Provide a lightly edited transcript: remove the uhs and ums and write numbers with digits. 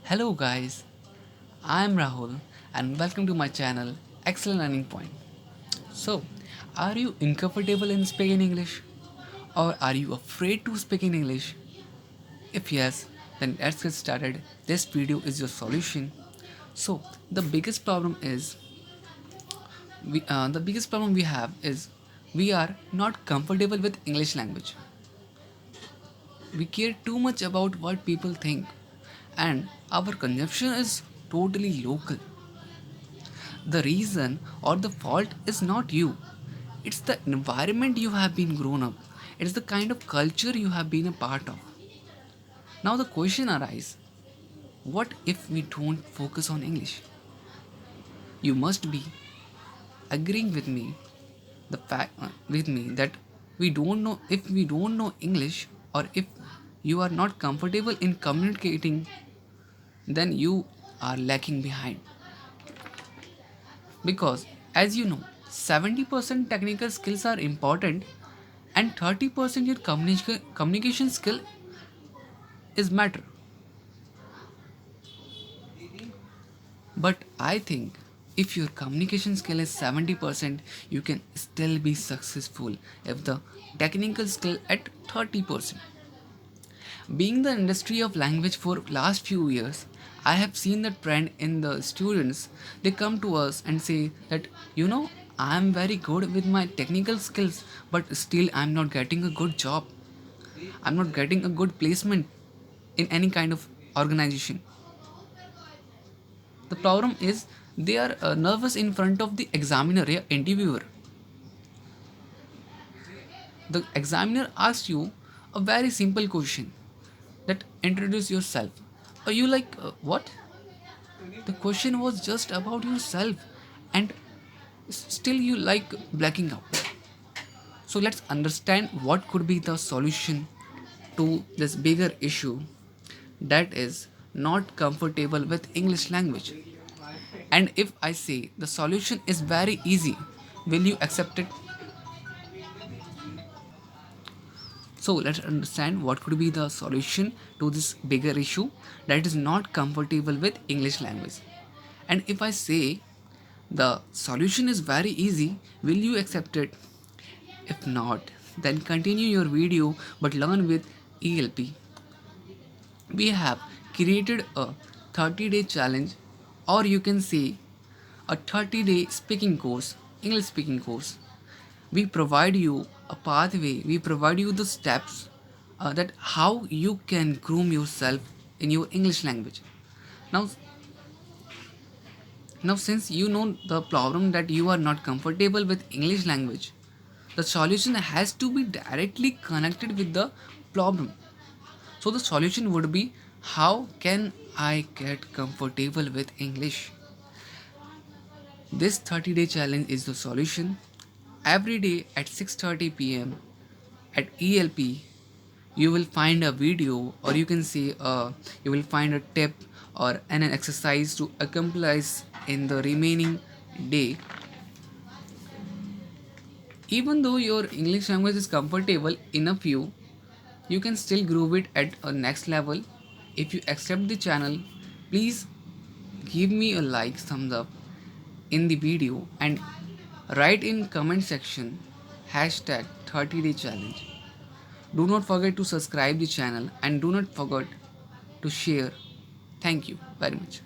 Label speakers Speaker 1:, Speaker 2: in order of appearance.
Speaker 1: Hello guys, I am Rahul and welcome to my channel Excellent Learning Point. So, are you uncomfortable in speaking English or are you afraid to speak in English? If yes, then let's get started. This video is your solution. So, the biggest problem we have is we are not comfortable with English language. We care too much about what people think and our consumption is totally local. The reason or the fault is not you. It's the environment you have been grown up. It's the kind of culture you have been a part of. Now the question arises, what if we don't focus on English? You must be agreeing with me that we don't know if we don't know English or if you are not comfortable in communicating, then you are lacking behind. Because, as you know, 70% technical skills are important and 30% your communication skill is matter. But I think if your communication skill is 70%, you can still be successful if the technical skill at 30%. Being the industry of language for last few years, I have seen the trend in the students. They come to us and say that I am very good with my technical skills, but still I'm not getting a good job. I'm not getting a good placement in any kind of organization. The problem is they are nervous in front of the examiner or interviewer. The examiner asks you a very simple question that introduce yourself. Are you like what? The question was just about yourself and still you like blacking out. So let's understand what could be the solution to this bigger issue, that is not comfortable with English language. And if I say the solution is very easy, will you accept it? So let's understand what could be the solution to this bigger issue, that is not comfortable with English language. And if I say the solution is very easy, will you accept it? If not, then continue your video but learn with ELP. We have created a 30-day challenge, or you can say a 30-day speaking course, English speaking course. We provide you a pathway, we provide you the steps that how you can groom yourself in your English language. Now, now, since you know the problem that you are not comfortable with English language, the solution has to be directly connected with the problem. So the solution would be, how can I get comfortable with English? This 30-day challenge is the solution. Every day at 6:30 p.m. at ELP, you will find a video, or you can say you will find a tip or an exercise to accomplish in the remaining day. Even though your English language is comfortable enough, you can still grow it at a next level. If you accept the channel, please give me a like, thumbs up in the video and write in comment section hashtag 30-day challenge. Do not forget to subscribe the channel and do not forget to share. Thank you very much.